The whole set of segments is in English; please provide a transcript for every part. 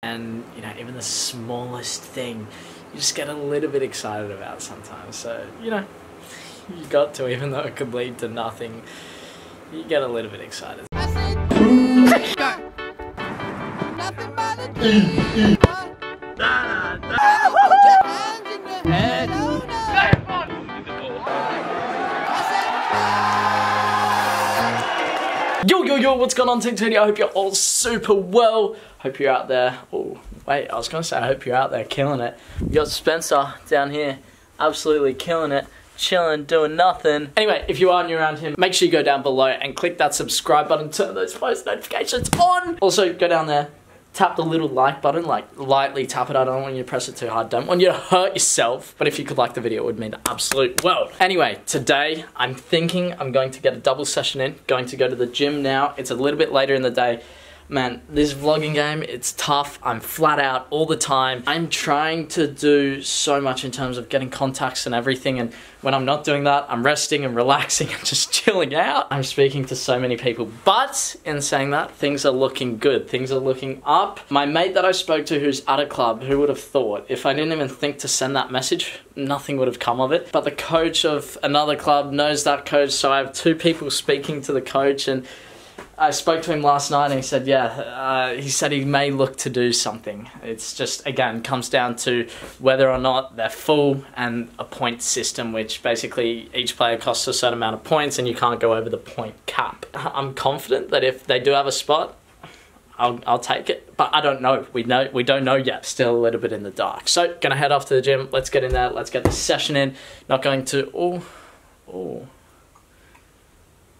And you know, even the smallest thing you just get a little bit excited about sometimes. So you know, you got to, even though it could lead to nothing, you get a little bit excited. Yo, what's going on, Team Tony? I hope you're all super well. Hope you're out there. Oh, wait, I was going to say I hope you're out there killing it. We got Spencer down here, absolutely killing it, chilling, doing nothing. Anyway, if you are new around here, make sure you go down below and click that subscribe button, turn those post notifications on. Also, go down there, tap the little like button, like lightly tap it. I don't want you to press it too hard. Don't want you to hurt yourself. But if you could like the video, it would mean the absolute world. Anyway, today I'm thinking I'm going to get a double session in. Going to go to the gym now. It's a little bit later in the day. Man, this vlogging game, it's tough. I'm flat out all the time. I'm trying to do so much in terms of getting contacts and everything, and when I'm not doing that, I'm resting and relaxing and just chilling out. I'm speaking to so many people, but in saying that, things are looking good. Things are looking up. My mate that I spoke to who's at a club, who would have thought? If I didn't even think to send that message, nothing would have come of it. But the coach of another club knows that coach, so I have two people speaking to the coach, and I spoke to him last night and he said, yeah, he said he may look to do something. It's just, again, comes down to whether or not they're full and a point system, which basically each player costs a certain amount of points and you can't go over the point cap. I'm confident that if they do have a spot, I'll take it, but I don't know. We don't know yet. Still a little bit in the dark. So, gonna head off to the gym. Let's get in there. Let's get the session in. Not going to,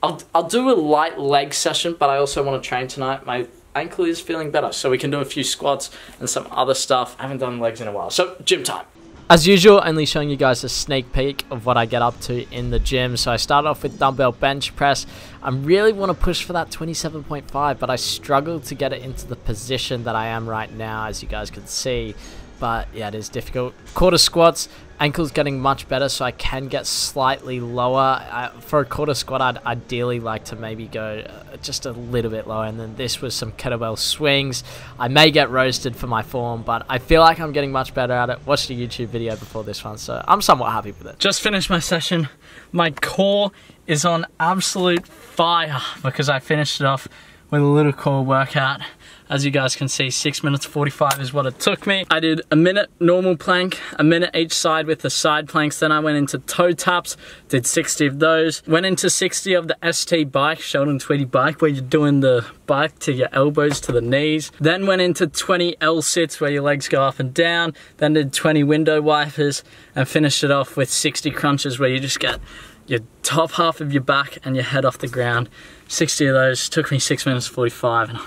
I'll do a light leg session, but I also want to train tonight. My ankle is feeling better, so we can do a few squats and some other stuff. I haven't done legs in a while, so gym time. As usual, only showing you guys a sneak peek of what I get up to in the gym. So I start off with dumbbell bench press. I really want to push for that 27.5, but I struggle to get it into the position that I am right now, as you guys can see. But yeah, it is difficult. Quarter squats, ankle's getting much better, so I can get slightly lower. For a quarter squat, I'd ideally like to maybe go just a little bit lower. And then this was some kettlebell swings. I may get roasted for my form, but I feel like I'm getting much better at it. Watched a YouTube video before this one, so I'm somewhat happy with it. Just finished my session. My core is on absolute fire because I finished it off with a little core workout. As you guys can see, 6 minutes 45 is what it took me. I did a minute normal plank, a minute each side with the side planks. Then I went into toe taps, did 60 of those. Went into 60 of the ST bike, Sheldon Tweedy bike, where you're doing the bike to your elbows to the knees. Then went into 20 L sits where your legs go up and down. Then did 20 window wipers and finished it off with 60 crunches where you just get your top half of your back and your head off the ground. 60 of those, took me 6 minutes 45. And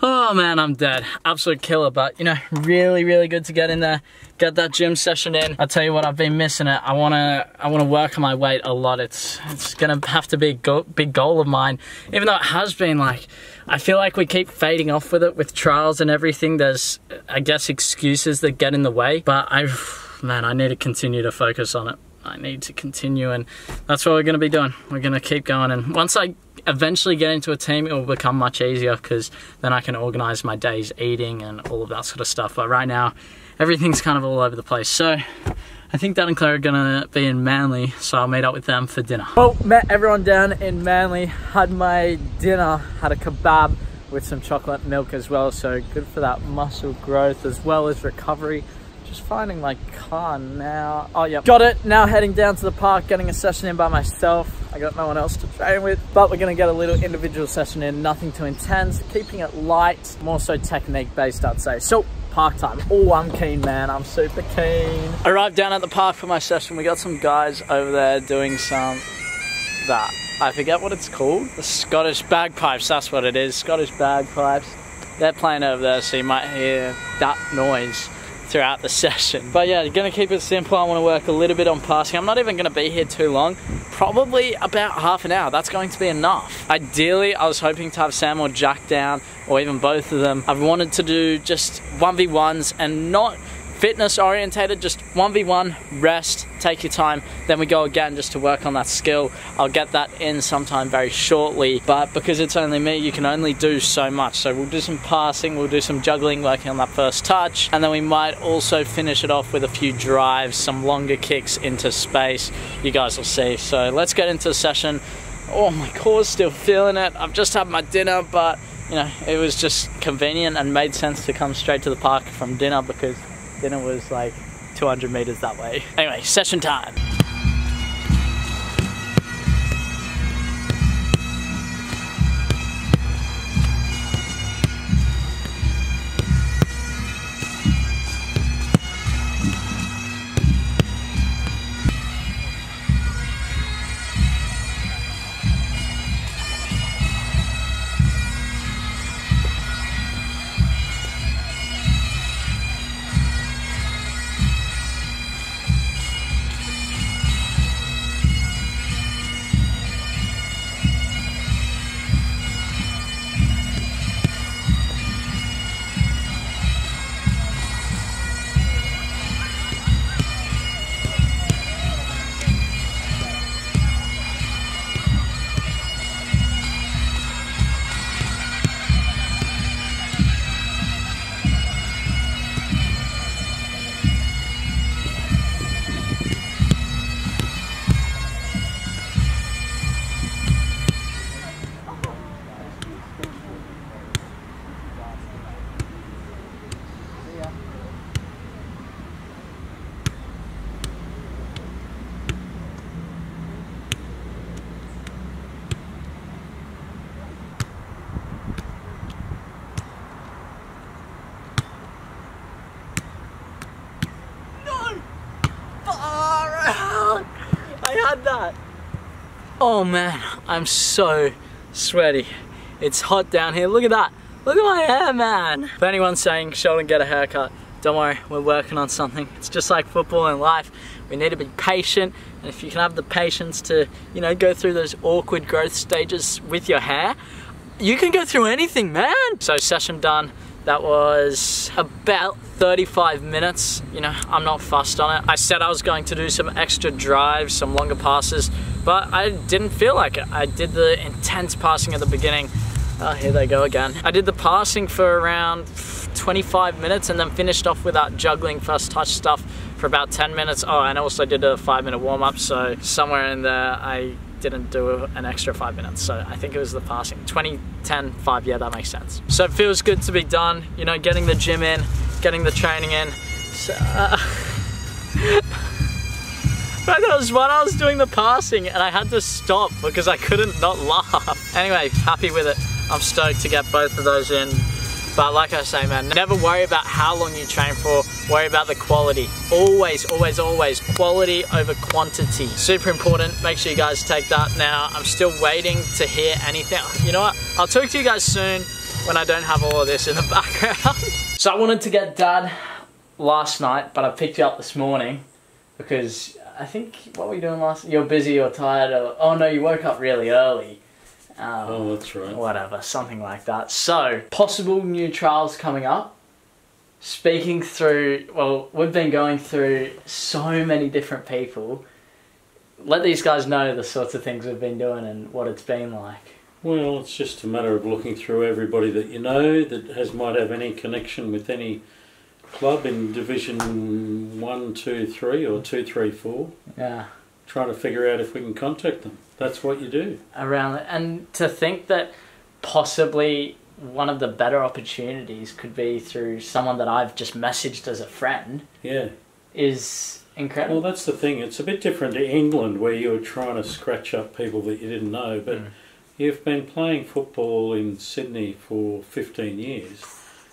oh man, I'm dead. Absolute killer, but you know, really good to get in there, get that gym session in. I'll tell you what, I've been missing it. I wanna work on my weight a lot. It's gonna have to be a big goal of mine, even though it has been like, I feel like we keep fading off with it with trials and everything. There's, I guess, excuses that get in the way, but man, I need to continue to focus on it. I need to continue, and that's what we're going to be doing. We're going to keep going, and once I eventually get into a team, it will become much easier because then I can organize my days eating and all of that sort of stuff. But right now, everything's kind of all over the place. So I think Dan and Claire are going to be in Manly, so I'll meet up with them for dinner. Well, met everyone down in Manly, had my dinner, had a kebab with some chocolate milk as well, so good for that muscle growth as well as recovery. Just finding my car now. Oh yeah, got it. Now heading down to the park, getting a session in by myself. I got no one else to train with, but we're gonna get a little individual session in, nothing too intense, keeping it light, more so technique based, I'd say. So park time. Oh, I'm keen, man. I'm super keen. Arrived down at the park for my session. We got some guys over there doing I forget what it's called. The Scottish bagpipes, that's what it is. Scottish bagpipes. They're playing over there, so you might hear that noise throughout the session. But yeah, gonna keep it simple. I want to work a little bit on passing. I'm not even gonna be here too long, probably about half an hour. That's going to be enough. Ideally, I was hoping to have Sam or Jack down, or even both of them. I've wanted to do just 1v1s and not fitness orientated, just 1v1, rest, take your time, then we go again just to work on that skill. I'll get that in sometime very shortly, but because it's only me, you can only do so much. So we'll do some passing, we'll do some juggling, working on that first touch, and then we might also finish it off with a few drives, some longer kicks into space. You guys will see. So let's get into the session. Oh, my core's still feeling it. I've just had my dinner, but you know, it was just convenient and made sense to come straight to the park from dinner because dinner was like 200 meters that way. Anyway, session time. That. Oh man, I'm so sweaty. It's hot down here. Look at that. Look at my hair, man. If anyone's saying Sheldon, get a haircut, don't worry, we're working on something. It's just like football and life. We need to be patient, and if you can have the patience to, you know, go through those awkward growth stages with your hair, you can go through anything, man. So session done. That was about 35 minutes. You know, I'm not fussed on it. I said I was going to do some extra drives, some longer passes, but I didn't feel like it. I did the intense passing at the beginning. Oh, here they go again. I did the passing for around 25 minutes and then finished off with that juggling first touch stuff for about 10 minutes. Oh, and I also did a 5-minute warm-up, so somewhere in there I didn't do an extra 5 minutes. So I think it was the passing. 20, 10, 5, yeah, that makes sense. So it feels good to be done, you know, getting the gym in, getting the training in. So, but there was one I was doing the passing and I had to stop because I couldn't not laugh. Anyway, happy with it. I'm stoked to get both of those in. But like I say, man, never worry about how long you train for, worry about the quality. Always, always, always quality over quantity. Super important, make sure you guys take that. Now, I'm still waiting to hear anything. You know what, I'll talk to you guys soon when I don't have all of this in the background. So I wanted to get Dad last night, but I picked you up this morning because I think, what were you doing last night? You're busy or tired, or, oh no, you woke up really early. Oh, that's right. Whatever, something like that. So, possible new trials coming up. Speaking through, well, we've been going through so many different people. Let these guys know the sorts of things we've been doing and what it's been like. Well, it's just a matter of looking through everybody that you know that might have any connection with any club in Division 1, 2, 3 or 2, 3, 4. Yeah. Trying to figure out if we can contact them. That's what you do. Around it. And to think that possibly one of the better opportunities could be through someone that I've just messaged as a friend. Yeah. Is incredible. Well, that's the thing. It's a bit different to England where you're trying to scratch up people that you didn't know, but you've been playing football in Sydney for 15 years.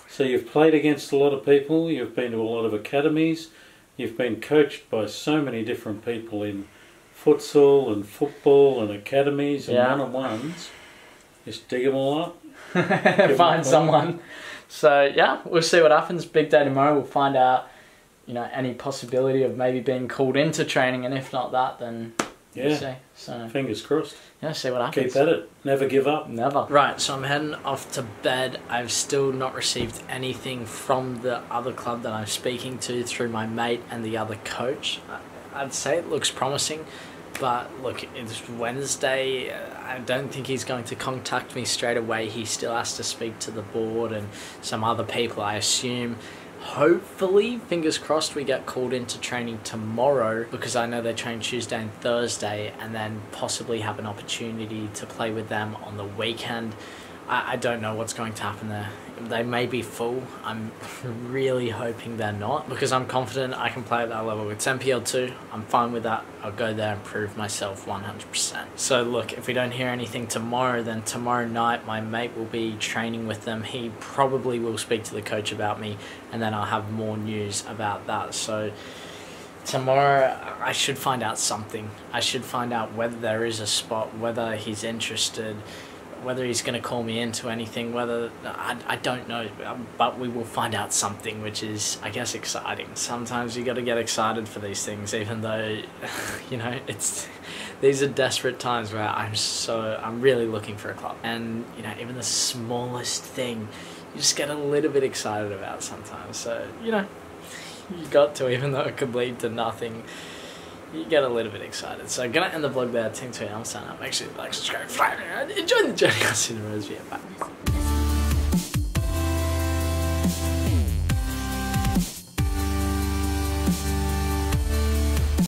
So you've played against a lot of people, you've been to a lot of academies, you've been coached by so many different people in futsal and football and academies and one-on-ones. Just dig them all up. Find someone. So yeah, we'll see what happens. Big day tomorrow. We'll find out, you know, any possibility of maybe being called into training, and if not that, then Yeah. See. So Fingers crossed. yeah, see what happens. Keep at it. Never give up. Never. Right, so I'm heading off to bed. I've still not received anything from the other club that I'm speaking to through my mate and the other coach. I'd say it looks promising, but look, it's Wednesday. I don't think he's going to contact me straight away. He still has to speak to the board and some other people, I assume. Hopefully, fingers crossed, we get called into training tomorrow, because I know they train Tuesday and Thursday, and then possibly have an opportunity to play with them on the weekend. I don't know what's going to happen there. They may be full. I'm really hoping they're not, because I'm confident I can play at that level. It's MPL2. I'm fine with that. I'll go there and prove myself 100%. So look, if we don't hear anything tomorrow, then tomorrow night my mate will be training with them. He probably will speak to the coach about me, and then I'll have more news about that. So tomorrow I should find out something. I should find out whether there is a spot, whether he's interested, whether he's going to call me into anything, whether I don't know, but we will find out something, which is, I guess, exciting. Sometimes you got to get excited for these things, even though, you know, these are desperate times where I'm really looking for a club, and you know, even the smallest thing, you just get a little bit excited about sometimes. So you know, you got to, even though it could lead to nothing, you get a little bit excited. So I'm gonna end the vlog there. Thanks for your time. Make sure you like, subscribe, enjoy the journey. I'll see you in the rest of the video. Bye.